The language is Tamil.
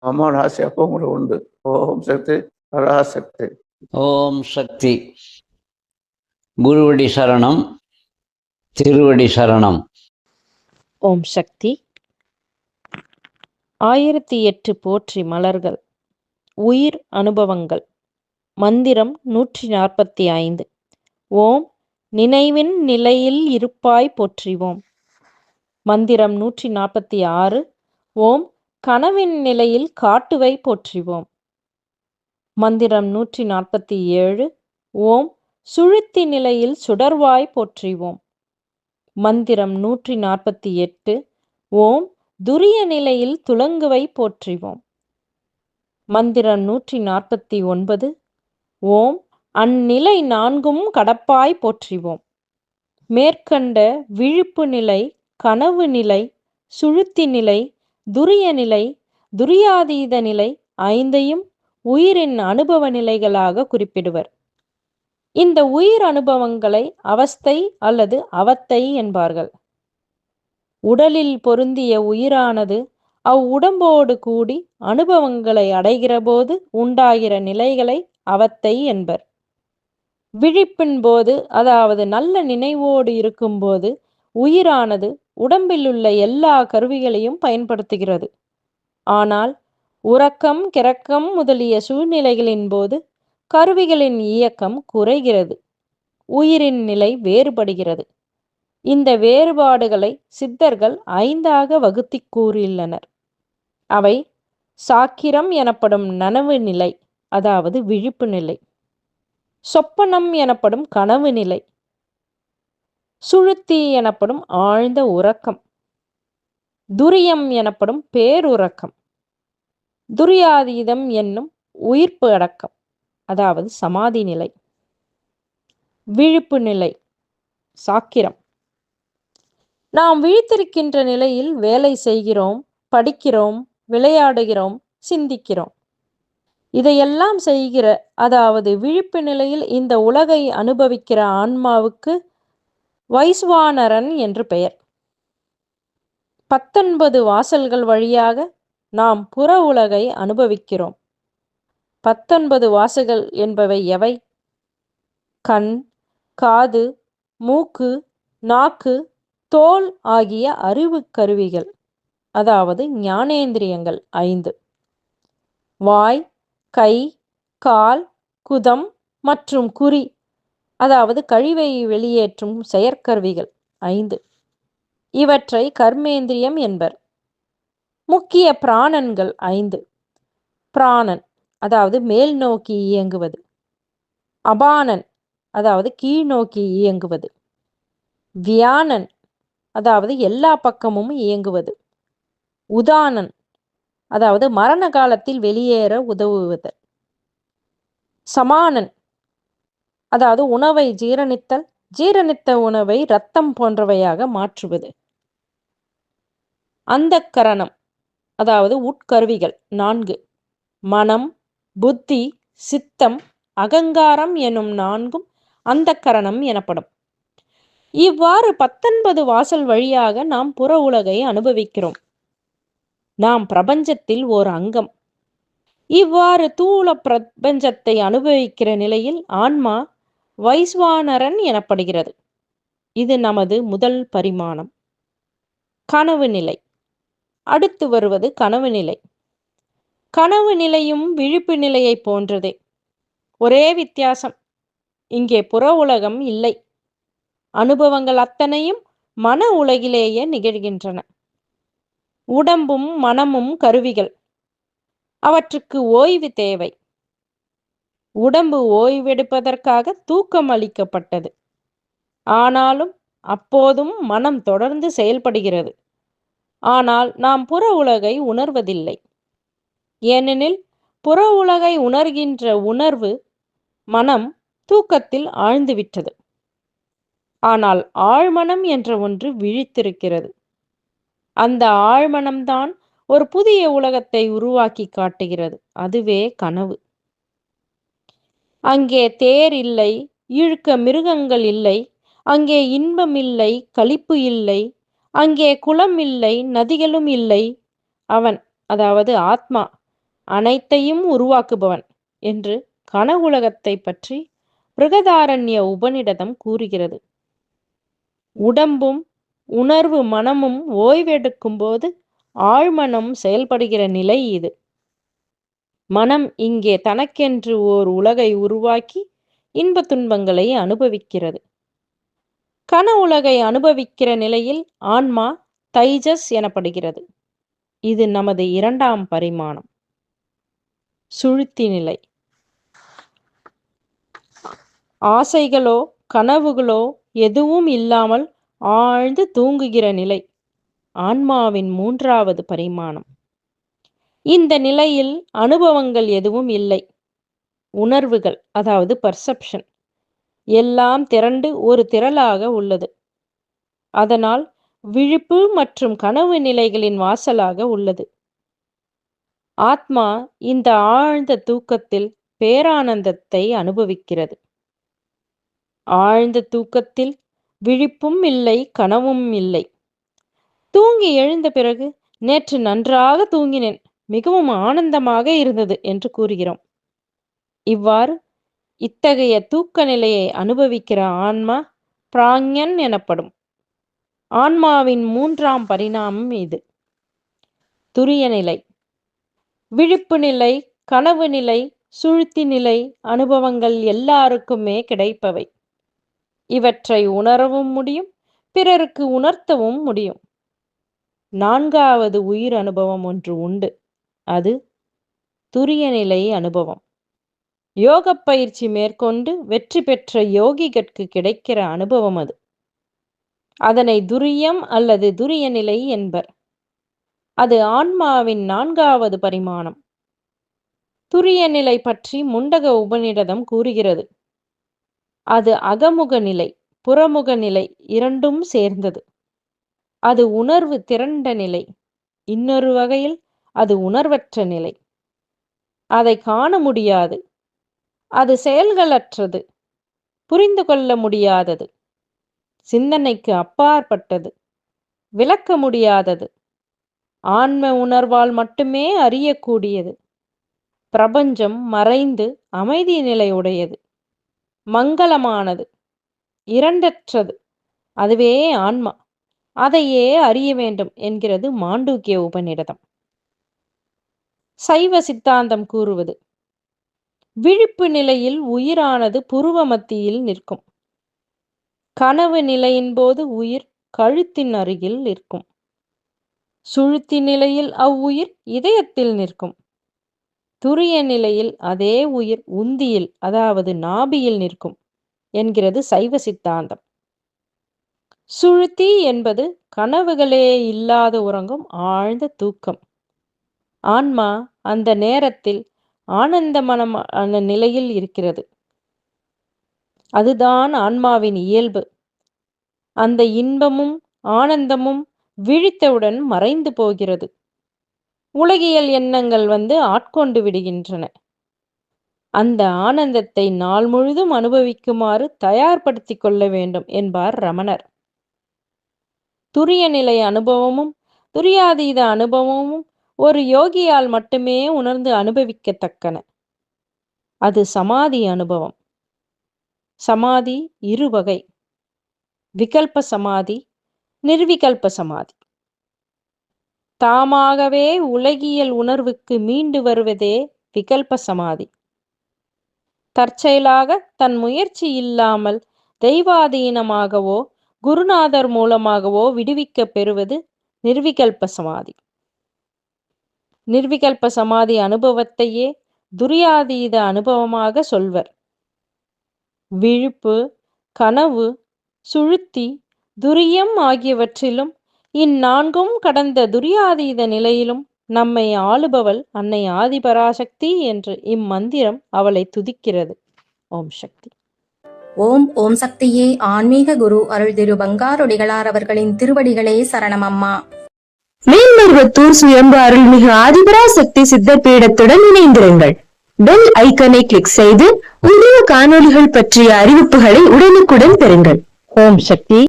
அம்மா ராசி அப்போ உங்களுக்கு உண்டு. ஓம் சக்தி பராசக்தி. ஓம் சக்தி. குருவடி சரணம், திருவடி சரணம். ஓம் சக்தி. 1008 போற்றி மலர்கள். உயிர் அனுபவங்கள். மந்திரம் 145. ஓம் நினைவின் நிலையில் இருப்பாய் போற்றிவோம். மந்திரம் 146. ஓம் கனவின் நிலையில் காட்டுவை போற்றிவோம். மந்திரம் 147. ஓம் சுழுத்தி நிலையில் சுடர்வாய் போற்றிவோம். மந்திரம் 148. ஓம் துரிய நிலையில் துலங்குவை போற்றிவோம். மந்திரம் 149. ஓம் அந்நிலை நான்கும் கடப்பாய் போற்றிவோம். மேற்கண்ட விழிப்பு நிலை, கனவு நிலை, சுழுத்தி நிலை, துரிய நிலை, துரியாதீத நிலை ஐந்தையும் உயிரின் அனுபவ நிலைகளாக குறிப்பிடுவர். இந்த உயிர் அனுபவங்களை அவஸ்தை அல்லது அவத்தை என்பார்கள். உடலில் பொருந்திய உயிரானது அவ்வுடம்போடு கூடி அனுபவங்களை அடைகிற போது உண்டாகிற நிலைகளை அவத்தை என்பர். விழிப்பின் போது, அதாவது நல்ல நினைவோடு இருக்கும்போது உயிரானது உடம்பிலுள்ள எல்லா கருவிகளையும் பயன்படுத்துகிறது. ஆனால் உறக்கம், கிறக்கம் முதலிய சூழ்நிலைகளின் போது கருவிகளின் இயக்கம் குறைகிறது. உயிரின் நிலை வேறுபடுகிறது. இந்த வேறுபாடுகளை சித்தர்கள் 5ஆக வகுத்தி கூறியுள்ளனர். அவை சாக்கிரம் எனப்படும் நனவு நிலை, அதாவது விழிப்பு நிலை. சொப்பனம் எனப்படும் கனவு நிலை. சுழுத்தி எனப்படும் ஆழ்ந்த உறக்கம். துரியம் எனப்படும் பேருறக்கம். துரியாதீதம் என்னும் உயிர்ப்பு அடக்கம், அதாவது சமாதி நிலை. விழிப்பு நிலை சாக்கிரம். நாம் விழித்திருக்கின்ற நிலையில் வேலை செய்கிறோம், படிக்கிறோம், விளையாடுகிறோம், சிந்திக்கிறோம். இதையெல்லாம் செய்கிற, அதாவது விழிப்பு நிலையில் இந்த உலகை அனுபவிக்கிற ஆன்மாவுக்கு வைஸ்வானரன் என்று பெயர். 19 வாசல்கள் வழியாக நாம் புற உலகை அனுபவிக்கிறோம். 19 வாசல்கள் என்பவை எவை? கண், காது, மூக்கு, நாக்கு, தோல் ஆகிய அறிவு கருவிகள், அதாவது ஞானேந்திரியங்கள் 5. வாய், கை, கால், குதம் மற்றும் குறி, அதாவது கழிவை வெளியேற்றும் செயற்கருவிகள் 5. இவற்றை கர்மேந்திரியம் என்பர். முக்கிய பிராணன்கள் 5. பிராணன், அதாவது மேல் நோக்கி இயங்குவது. அபானன், அதாவது கீழ் நோக்கி இயங்குவது. வியானன், அதாவது எல்லா பக்கமும் இயங்குவது. உதானன், அதாவது மரண காலத்தில் வெளியேற உதவுவது. சமானன், அதாவது உணவை ஜீரணித்தல், ஜீரணித்த உணவை இரத்தம் போன்றவையாக மாற்றுவது. அந்தக்கரணம், அதாவது உட்கருவிகள் 4. மனம், புத்தி, சித்தம், அகங்காரம் எனும் 4ம் அந்தக்கரணம் எனப்படும். இவ்வாறு 19 வாசல் வழியாக நாம் புற உலகை அனுபவிக்கிறோம். நாம் பிரபஞ்சத்தில் ஓர் அங்கம். இவ்வாறு தூள பிரபஞ்சத்தை அனுபவிக்கிற நிலையில் ஆன்மா வைஸ்வானரன் எனப்படுகிறது. இது நமது முதல் பரிமாணம். கனவு நிலை. அடுத்து வருவது கனவு நிலை. கனவு நிலையும் விழிப்பு நிலையை போன்றதே. ஒரே வித்தியாசம், இங்கே புற உலகம் இல்லை. அனுபவங்கள் அத்தனையும் மன உலகிலேயே நிகழ்கின்றன. உடம்பும் மனமும் கருவிகள். அவற்றுக்கு ஓய்வு தேவை. உடம்பு ஓய்வெடுப்பதற்காக தூக்கம் அளிக்கப்பட்டது. ஆனாலும் அப்போதும் மனம் தொடர்ந்து செயல்படுகிறது. ஆனால் நாம் புற உலகை உணர்வதில்லை. ஏனெனில் புற உலகை உணர்கின்ற உணர்வு மனம் தூக்கத்தில் ஆழ்ந்துவிட்டது. ஆனால் ஆழ்மனம் என்ற ஒன்று விழித்திருக்கிறது. அந்த ஆழ்மனம்தான் ஒரு புதிய உலகத்தை உருவாக்கி காட்டுகிறது. அதுவே கனவு. அங்கே தேர் இல்லை, இழுக்க மிருகங்கள் இல்லை. அங்கே இன்பம் இல்லை, களிப்பு இல்லை. அங்கே குளம் இல்லை, நதிகளும் இல்லை. அவன், அதாவது ஆத்மா, அனைத்தையும் உருவாக்குபவன் என்று கனவுலகத்தை பற்றி பிருகதாரண்ய உபநிடதம் கூறுகிறது. உடம்பும் உணர்வு மனமும் ஓய்வெடுக்கும் போது ஆழ்மனம் செயல்படுகிற நிலை இது. மனம் இங்கே தனக்கென்று ஓர் உலகை உருவாக்கி இன்ப துன்பங்களை அனுபவிக்கிறது. கனவுலகை அனுபவிக்கிற நிலையில் ஆன்மா தைஜஸ் எனப்படுகிறது. இது நமது 2ஆம் பரிமாணம். சுழுத்தி நிலை. ஆசைகளோ கனவுகளோ எதுவும் இல்லாமல் ஆழ்ந்து தூங்குகிற நிலை ஆன்மாவின் 3ஆவது பரிமாணம். இந்த நிலையில் அனுபவங்கள் எதுவும் இல்லை. உணர்வுகள், அதாவது பர்செப்ஷன், எல்லாம் திரண்டு ஒரு திரளாக உள்ளது. அதனால் விழிப்பு மற்றும் கனவு நிலைகளின் வாசலாக உள்ளது. ஆத்மா இந்த ஆழ்ந்த தூக்கத்தில் பேரானந்தத்தை அனுபவிக்கிறது. ஆழ்ந்த தூக்கத்தில் விழிப்பும் இல்லை, கனவும் இல்லை. தூங்கி எழுந்த பிறகு நேற்று நன்றாக தூங்கினேன், மிகவும் ஆனந்தமாக இருந்தது என்று கூறுகிறோம். இவ்வாறு இத்தகைய தூக்க நிலையை அனுபவிக்கிற ஆன்மா பிராஞன் எனப்படும். ஆன்மாவின் 3ஆம் பரிணாமம் இது. துரிய நிலை. விழிப்பு நிலை, கனவு நிலை, சுழுத்தி நிலை அனுபவங்கள் எல்லாருக்குமே கிடைப்பவை. இவற்றை உணரவும் முடியும், பிறருக்கு உணர்த்தவும் முடியும். 4வது உயிர் அனுபவம் ஒன்று உண்டு. அது துரிய நிலை அனுபவம். யோக பயிற்சி மேற்கொண்டு வெற்றி பெற்ற யோகிகட்கு கிடைக்கிற அனுபவம் அது. அதனை துரியம் அல்லது துரிய நிலை என்பர். அது ஆன்மாவின் 4வது பரிமாணம். துரிய நிலை பற்றி முண்டக உபநிடதம் கூறுகிறது. அது அகமுக நிலை, புறமுக நிலை இரண்டும் சேர்ந்தது. அது உணர்வு திரண்ட நிலை. இன்னொரு வகையில் அது உணர்வற்ற நிலை. அதை காண முடியாது. அது செயல்களற்றது, புரிந்து கொள்ள முடியாதது, சிந்தனைக்கு அப்பாற்பட்டது, விளக்க முடியாதது, ஆன்ம உணர்வால் மட்டுமே அறியக்கூடியது. பிரபஞ்சம் மறைந்து அமைதி நிலை உடையது, மங்களமானது, இரண்டற்றது. அதுவே ஆன்மா. அதையே அறிய வேண்டும் என்கிறது மாண்டூக்கிய உபநிடதம். சைவ சித்தாந்தம் கூறுவது, விழிப்பு நிலையில் உயிரானது புருவ மத்தியில் நிற்கும். கனவு நிலையின் போது உயிர் கழுத்தின் அருகில் நிற்கும். சுழுத்தி நிலையில் அவ்வுயிர் இதயத்தில் நிற்கும். துரிய நிலையில் அதே உயிர் உந்தியில், அதாவது நாபியில் நிற்கும் என்கிறது சைவ சித்தாந்தம். சுழுத்தி என்பது கனவுகளே இல்லாத உறங்கும் ஆழ்ந்த தூக்கம். ஆன்மா அந்த நேரத்தில் ஆனந்தமனமான நிலையில் இருக்கிறது. அதுதான் ஆன்மாவின் இயல்பு. அந்த இன்பமும் ஆனந்தமும் விழித்தவுடன் மறைந்து போகிறது. உலகியல் எண்ணங்கள் வந்து ஆட்கொண்டு விடுகின்றன. அந்த ஆனந்தத்தை நாள் முழுதும் அனுபவிக்குமாறு தயார்படுத்தி கொள்ள வேண்டும் என்பார் ரமணர். துரிய நிலை அனுபவமும் துரியாதீத அனுபவமும் ஒரு யோகியால் மட்டுமே உணர்ந்து அனுபவிக்கத்தக்கன. அது சமாதி அனுபவம். சமாதி 2 வகை: விகல்ப சமாதி, நிர்விகல்ப சமாதி. தாமாகவே உலகியல் உணர்வுக்கு மீண்டு வருவதே விகல்ப சமாதி. தற்செயலாக தன் முயற்சி இல்லாமல் தெய்வாதீனமாகவோ குருநாதர் மூலமாகவோ விடுவிக்க பெறுவது நிர்விகல்ப சமாதி. நிர்விகல்ப சமாதி அனுபவத்தையே துரியாதீத அனுபவமாக சொல்வர். விழிப்பு, கனவு, சுழுத்தி, துரியம் ஆகியவற்றிலும் இந்நான்கும் கடந்த துரியாதீத நிலையிலும் நம்மை ஆளுபவள் அன்னை ஆதிபராசக்தி என்று இம்மந்திரம் அவளை துதிக்கிறது. ஓம் சக்தி. ஓம் ஓம் சக்தியே. ஆன்மீக குரு அருள் திரு பங்காரொடிகளார் அவர்களின் திருவடிகளே சரணமம்மா. மேல்மருவத்தூர் சுயம்பு அருள்மிகு ஆதிபராசக்தி சித்தர் பீடத்துடன் இணைந்திருங்கள். பெல் ஐக்கனை கிளிக் செய்து புதிய காணொளிகள் பற்றிய அறிவிப்புகளை உடனுக்குடன் பெறுங்கள். ஓம் சக்தி.